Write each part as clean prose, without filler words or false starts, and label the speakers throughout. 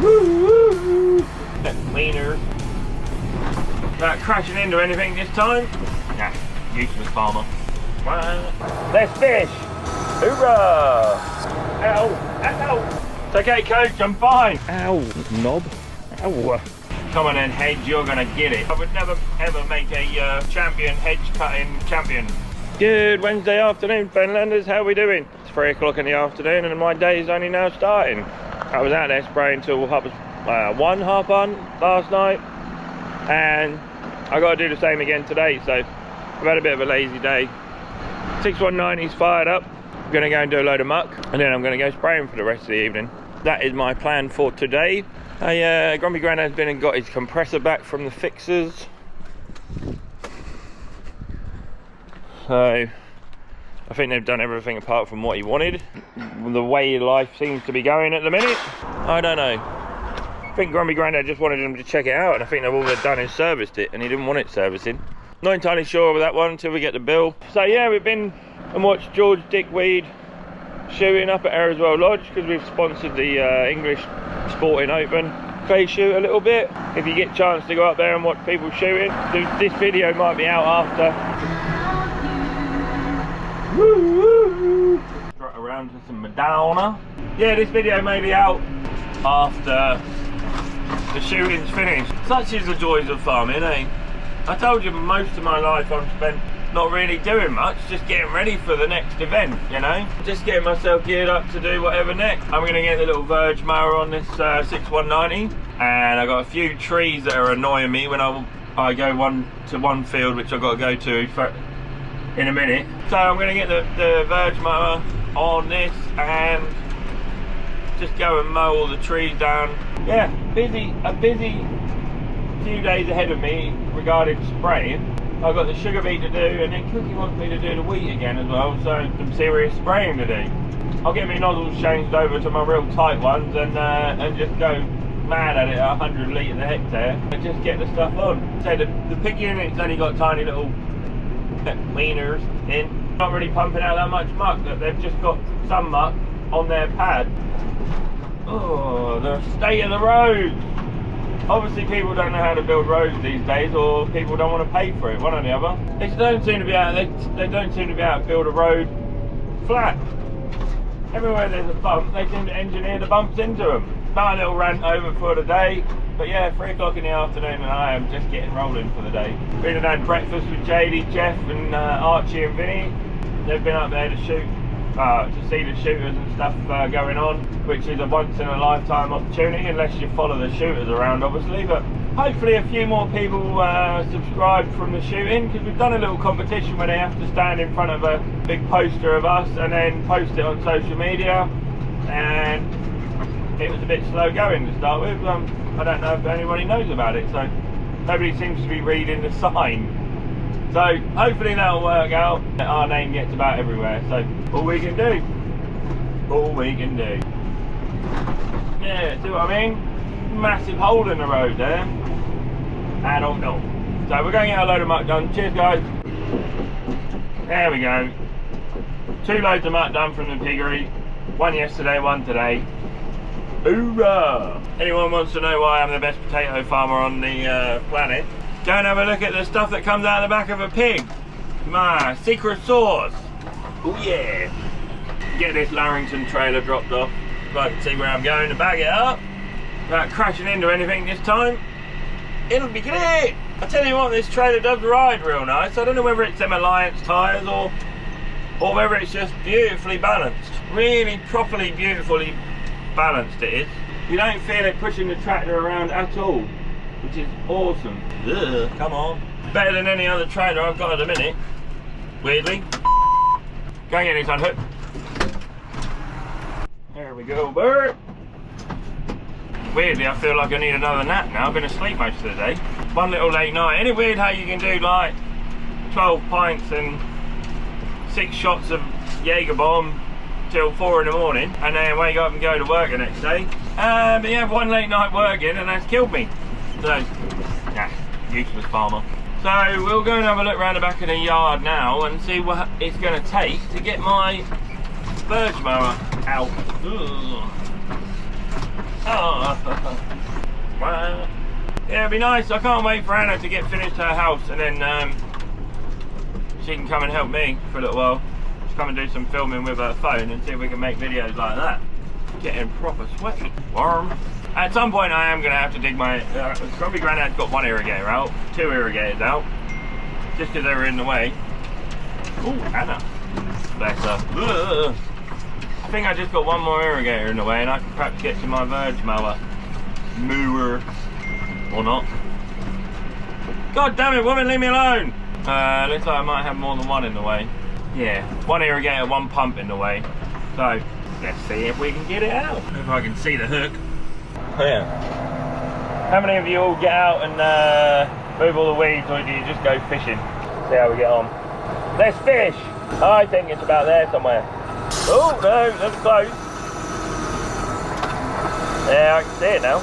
Speaker 1: Woo! Cleaner. Not crashing into anything this time. Nah, useless farmer. Let's fish! Hoorah! Ow! Ow! It's okay, coach, I'm fine.
Speaker 2: Ow, knob. Ow.
Speaker 1: Come on then, Hedge, you're gonna get it. I would never ever make a champion hedge cutting champion. Good Wednesday afternoon, Fenlanders. How are we doing? It's 3 o'clock in the afternoon and my day is only now starting. I was out there spraying till half on last night, and I got to do the same again today. So I've had a bit of a lazy day. 6190's fired up. I'm gonna go and do a load of muck, and then I'm gonna go spraying for the rest of the evening. That is my plan for today. Grumpy Grandad's been and got his compressor back from the fixers. So I think they've done everything apart from what he wanted. The way life seems to be going at the minute, I don't know. I think Grumpy Grandad just wanted him to check it out, and I think all they've done is serviced it, and he didn't want it servicing. Not entirely sure of that one until we get the bill. So yeah, we've been and watched George Dickweed shooting up at Arizwell Lodge, because we've sponsored the English Sporting Open clay shoot a little bit. If you get a chance to go up there and watch people shooting, this video might be out after. Woo! Strut around to some Madonna. Yeah, this video may be out after the shooting's finished. Such is the joys of farming, eh? I told you most of my life I've spent not really doing much, just getting ready for the next event, you know? Just getting myself geared up to do whatever next. I'm gonna get the little Verge mower on this 6190, and I got a few trees that are annoying me when I go to one field, which I've got to go to in a minute. So I'm gonna get the Verge mower on this and just go and mow all the trees down. Yeah, a busy few days ahead of me regarding spraying. I've got the sugar beet to do, and then Cookie wants me to do the wheat again as well, so some serious spraying to do. I'll get my nozzles changed over to my real tight ones and just go mad at it at 100 litres a hectare and just get the stuff on. So the pig unit's only got tiny little cleaners in, not really pumping out that much muck, that they've just got some muck on their pad. Oh, the state of the road. Obviously people don't know how to build roads these days, or people don't want to pay for it, one or the other. They don't seem to be able to build a road flat. Everywhere there's a bump, they seem to engineer the bumps into them. My little rant over for the day, but yeah, 3 o'clock in the afternoon and I am just getting rolling for the day. Been and had breakfast with JD, Jeff and Archie and Vinny. They've been up there to shoot, to see the shooters and stuff going on, which is a once in a lifetime opportunity, unless you follow the shooters around obviously. But hopefully a few more people subscribe from the shooting, because we've done a little competition where they have to stand in front of a big poster of us and then post it on social media, and it was a bit slow going to start with. I don't know if anybody knows about it, so nobody seems to be reading the sign. So hopefully that'll work out. Our name gets about everywhere, so all we can do. Yeah, see what I mean? Massive hole in the road there. I don't know. So we're going to get a load of muck done. Cheers guys. There we go. 2 loads of muck done from the piggery. 1 yesterday, 1 today. Hoorah! Anyone wants to know why I'm the best potato farmer on the planet? Go and have a look at the stuff that comes out of the back of a pig. My secret sauce. Oh yeah. Get this Larrington trailer dropped off. So I can see where I'm going to bag it up. Without crashing into anything this time. It'll be great. I tell you what, this trailer does ride real nice. I don't know whether it's them Alliance tyres or whether it's just beautifully balanced. Really properly, beautifully balanced it is. You don't feel it pushing the tractor around at all, which is awesome. Ugh, come on. Better than any other trailer I've got at the minute, weirdly. Go and get this unhooked. There we go, Bert. Weirdly, I feel like I need another nap now. I've been asleep most of the day. One little late night. Isn't it weird how you can do like 12 pints and 6 shots of Jaeger bomb till 4 in the morning, and then wake up and go to work the next day? But you have 1 late night working and that's killed me. So, yeah, useless farmer. So we'll go and have a look around the back of the yard now and see what it's going to take to get my Verge mower out. Ugh. Oh. Well, yeah, it'd be nice. I can't wait for Anna to get finished her house, and then she can come and help me for a little while. Just come and do some filming with her phone and see if we can make videos like that. Getting proper sweaty. Warm. At some point I am going to have to dig my... Grumpy Grandad's got one irrigator out, 2 irrigators out, just because they were in the way. Oh, Anna. Bless her. Ugh. I think I just got one more irrigator in the way and I can perhaps get to my verge mower. Or not. God damn it, woman, leave me alone! Looks like I might have more than one in the way. Yeah, 1 irrigator, 1 pump in the way. So, let's see if we can get it out. If I can see the hook. Oh, yeah. How many of you all get out and move all the weeds, or do you just go fishing? See how we get on. Let's fish! I think it's about there somewhere. Oh, no, that's close. Yeah, I can see it now.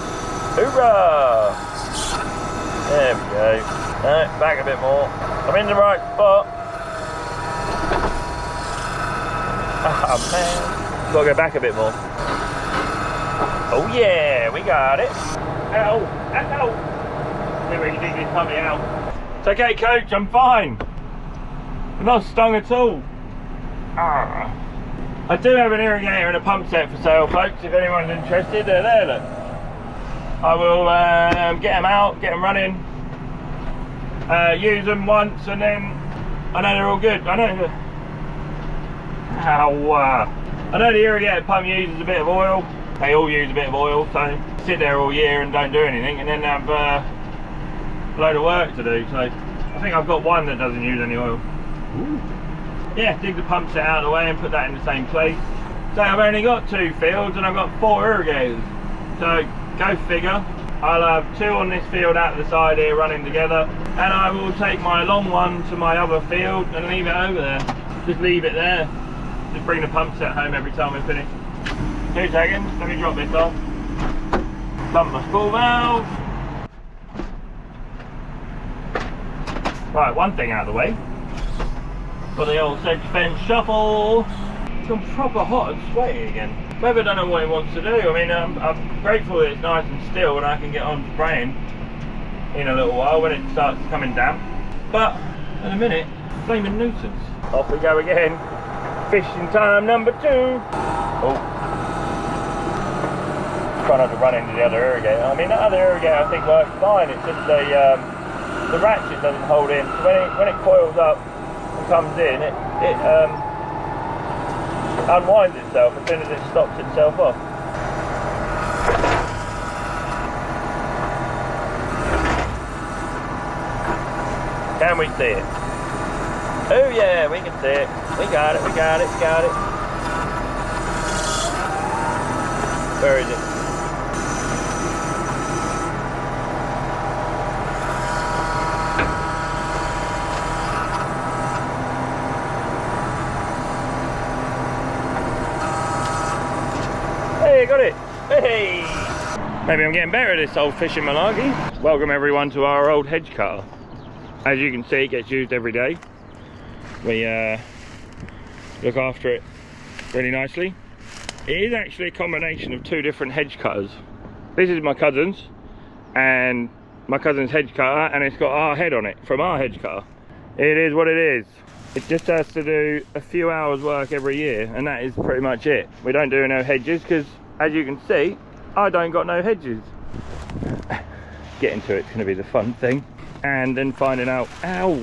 Speaker 1: Hoorah! There we go. Right, back a bit more. I'm in the right spot. Oh man. Gotta go back a bit more. Oh yeah, we got it. Ow! Ow! See if we can dig this puppy out. It's okay, coach, I'm fine. I'm not stung at all. Ah. I do have an irrigator and a pump set for sale, folks, if anyone's interested. They're there, look. I will get them out, get them running, use them once, and then I know they're all good. I know the irrigator pump uses a bit of oil. They all use a bit of oil, so sit there all year and don't do anything, and then have a load of work to do. So I think I've got one that doesn't use any oil. Ooh. Yeah, dig the pump set out of the way and put that in the same place. So I've only got 2 fields and I've got 4 irrigators. So go figure. I'll have 2 on this field out the side here running together, and I will take my long one to my other field and leave it over there. Just leave it there. Just bring the pump set home every time we finish. 2 seconds, let me drop this off. Pump my spool valve. Right, one thing out of the way. Got the old Hedge fence shuffle. It's gone proper hot and sweaty again. Weather don't know what it wants to do. I mean, I'm grateful that it's nice and still and I can get on spraying in a little while when it starts coming damp. But in a minute, flaming nuisance. Off we go again. Fishing time number 2. Oh. Try not to run into the other irrigator. I mean, the other irrigator I think works fine. It's just the ratchet doesn't hold in. So when it coils up and comes in, it unwinds itself as soon as it stops itself off. Can we see it? Oh yeah, we can see it. We got it, we got it, got it. Where is it? Hey, got it! Hey! Maybe I'm getting better at this old fishing malarkey. Welcome everyone to our old hedge cutter. As you can see, it gets used every day. We look after it really nicely. It is actually a combination of 2 different hedge cutters. This is my cousin's, and my cousin's hedge cutter, and it's got our head on it from our hedge cutter. It is what it is. It just has to do a few hours work every year, and that is pretty much it. We don't do no hedges because, as you can see, I don't got no hedges. Getting to it's going to be the fun thing. And then finding out, ow,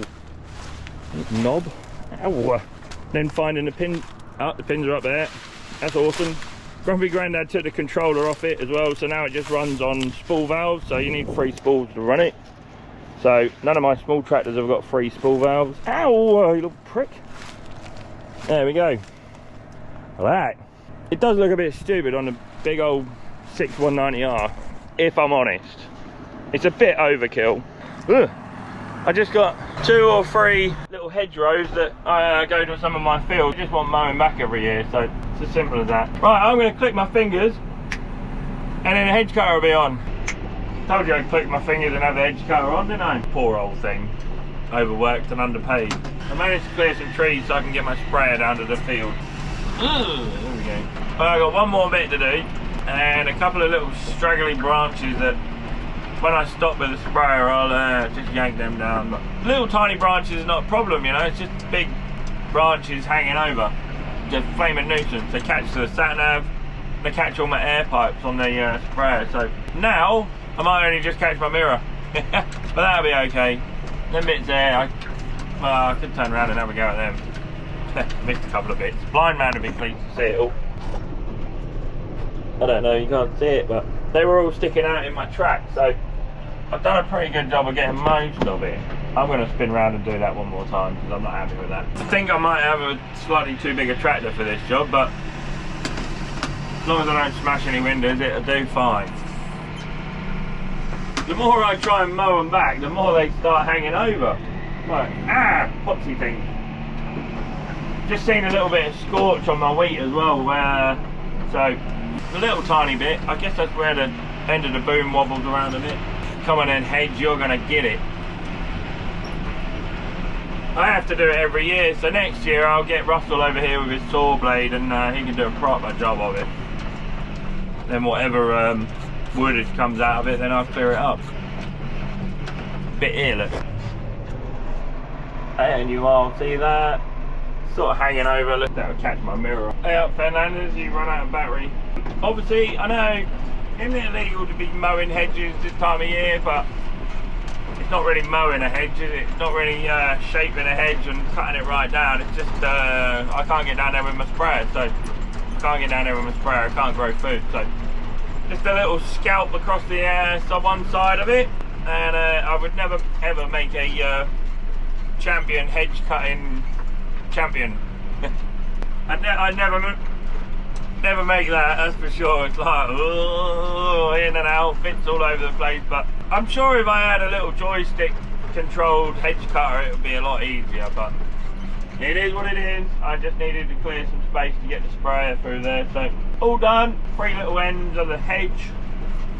Speaker 1: knob, ow. Then finding the pin, oh, the pins are up there. That's awesome. Grumpy Grandad took the controller off it as well, so now it just runs on spool valves, so you need 3 spools to run it. So none of my small tractors have got 3 spool valves. Ow, you little prick. There we go. Alright. It does look a bit stupid on the big old 6190R, if I'm honest. It's a bit overkill. Ugh. I just got 2 or 3 little hedgerows that I go to some of my fields. I just want mowing back every year, so it's as simple as that. Right, I'm going to click my fingers and then the hedge cutter will be on. Told you I'd click my fingers and have the hedge cutter on, didn't I? Poor old thing. Overworked and underpaid. I managed to clear some trees so I can get my sprayer down to the field. There we go. I've got one more bit to do, and a couple of little straggly branches that when I stop with the sprayer I'll just yank them down. But little tiny branches is not a problem, you know, it's just big branches hanging over. Just flaming nuisance. They catch to the sat nav, they catch all my air pipes on the sprayer. So now I might only just catch my mirror, but that'll be okay. Them bits there, I could turn around and have a go at them. Missed a couple of bits. Blind man would be pleased to see it all. I don't know, you can't see it, but they were all sticking out in my track, so I've done a pretty good job of getting most of it. I'm going to spin around and do that one more time because I'm not happy with that. I think I might have a slightly too big a tractor for this job, but as long as I don't smash any windows, it'll do fine. The more I try and mow them back, the more they start hanging over. Like, potsy things. Just seen a little bit of scorch on my wheat as well, so a little tiny bit. I guess that's where the end of the boom wobbles around a bit. Come on then, Hedge, you're gonna get it. I have to do it every year, so next year I'll get Russell over here with his saw blade and he can do a proper job of it. Then whatever woodage comes out of it, then I'll clear it up. Bit here, look. And you all see that? Sort of hanging over, look, that'll catch my mirror. Hey up Fenlanders, you run out of battery. Obviously, I know, isn't it illegal to be mowing hedges this time of year, but it's not really mowing a hedge, is it? It's not really shaping a hedge and cutting it right down. It's just, I can't get down there with my sprayer, so I can't grow food, so just a little scalp across the one side of it, and I would never ever make a champion hedge cutting champion. I'd never make that, that's for sure. It's like, oh, in and out, bits all over the place, but I'm sure if I had a little joystick controlled hedge cutter it would be a lot easier, but it is what it is. I just needed to clear some space to get the sprayer through there, so all done. 3 little ends of the hedge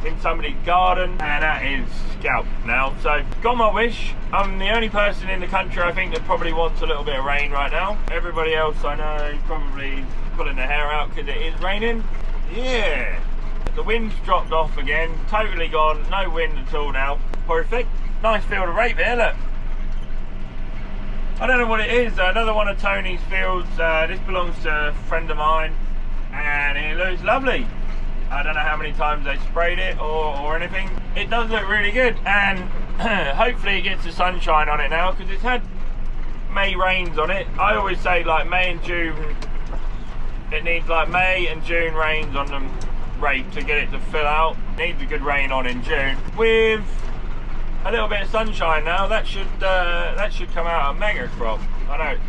Speaker 1: in somebody's garden, and that is scalped now. So got my wish. I'm the only person in the country I think that probably wants a little bit of rain right now. Everybody else I know probably pulling their hair out because it is raining. Yeah, the wind's dropped off again, totally gone, no wind at all now. Perfect. Nice field of rape here, look. I don't know what it is, another one of Tony's fields. This belongs to a friend of mine and it looks lovely. I don't know how many times they sprayed it or anything. It does look really good, and hopefully it gets the sunshine on it now because it's had May rains on it. I always say like May and June, it needs like May and June rains on them rape to get it to fill out. It needs a good rain on in June. With a little bit of sunshine now, that should come out a mega crop. I know.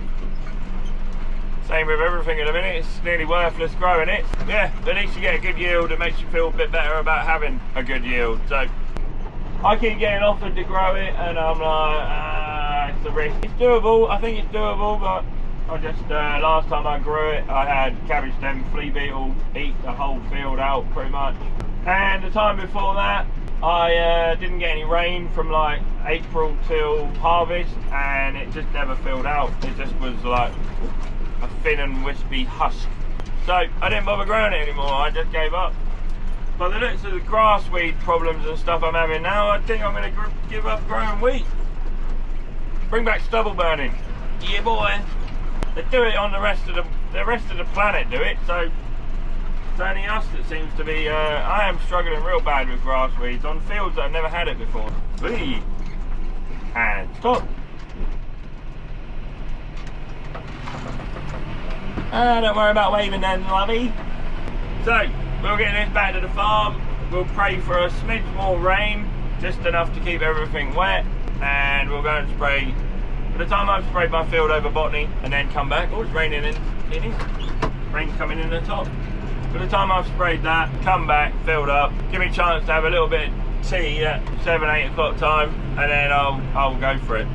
Speaker 1: Same with everything at the minute, it's nearly worthless growing it. Yeah, at least you get a good yield, it makes you feel a bit better about having a good yield. So I keep getting offered to grow it and I'm like, it's a risk. It's doable, I think it's doable, but I just, last time I grew it, I had cabbage stem flea beetle eat the whole field out pretty much. And the time before that, I didn't get any rain from like April till harvest and it just never filled out. It just was like a thin and wispy husk. So I didn't bother growing it anymore, I just gave up. By the looks of the grass weed problems and stuff I'm having now, I think I'm going to give up growing wheat. Bring back stubble burning. Yeah boy. They do it on the rest of the planet do it, so it's only us that seems to be, I am struggling real bad with grass weeds on fields that I've never had it before. Whee! And stop. Don't worry about waving then, lovey. So, we'll get this back to the farm. We'll pray for a smidge more rain, just enough to keep everything wet, and we'll go and spray. By the time I've sprayed my field over botany and then come back, oh, it's raining in it. Rain's coming in the top. By the time I've sprayed that, come back, filled up, give me a chance to have a little bit of tea at 7, 8 o'clock time, and then I'll go for it.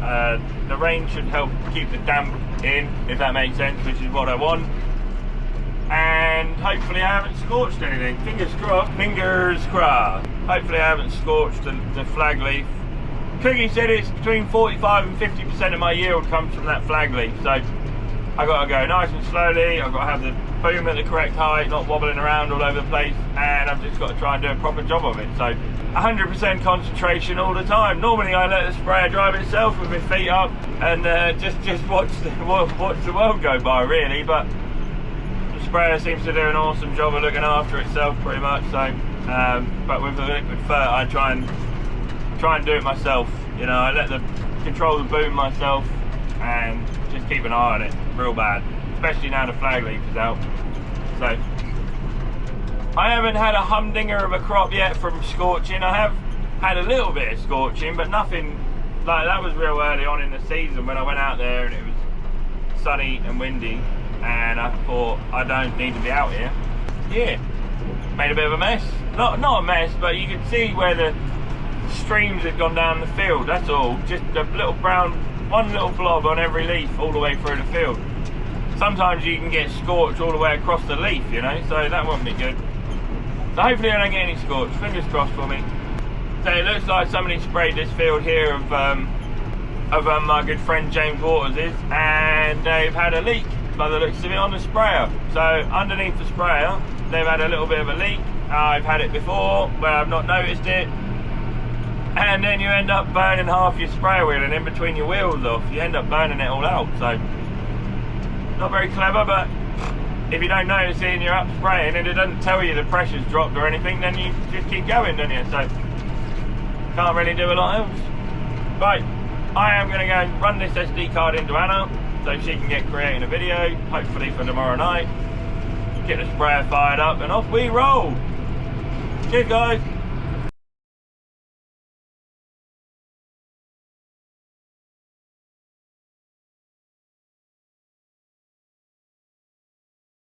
Speaker 1: The rain should help keep the damp in, if that makes sense, which is what I want. And hopefully I haven't scorched anything. Fingers crossed. Fingers crossed. Hopefully I haven't scorched the flag leaf. Cookie said it's between 45 and 50% of my yield comes from that flag leaf, so I gotta go nice and slowly. I've got to have the boom at the correct height, not wobbling around all over the place, and I've just got to try and do a proper job of it. So 100% concentration all the time. Normally I let the sprayer drive itself with my feet up and just watch the world go by, really, but the sprayer seems to do an awesome job of looking after itself pretty much. So but with the liquid fert I try and do it myself. You know, I control the boom myself and just keep an eye on it real bad, especially now the flag leaf is out. So I haven't had a humdinger of a crop yet from scorching. I have had a little bit of scorching, but nothing like that. Was real early on in the season when I went out there and it was sunny and windy, and I thought I don't need to be out here. Yeah, made a bit of a mess. Not a mess, but you could see where the streams had gone down the field. That's all. Just a little brown, one little blob on every leaf all the way through the field. Sometimes you can get scorch all the way across the leaf, you know, so that won't be good. So hopefully I don't get any scorch. Fingers crossed for me. So it looks like somebody sprayed this field here of my good friend James Waters is, and they've had a leak by the looks of it on the sprayer. So underneath the sprayer they've had a little bit of a leak. I've had it before where I've not noticed it, and then you end up burning half your sprayer wheel, and in between your wheels off you end up burning it all out. So not very clever, but if you don't notice it and you're up spraying and it doesn't tell you the pressure's dropped or anything, then you just keep going, don't you? So can't really do a lot else. Right, I am going to go and run this SD card into Anna so she can get creating a video, hopefully for tomorrow night. Get the sprayer fired up and off we roll. Cheers guys.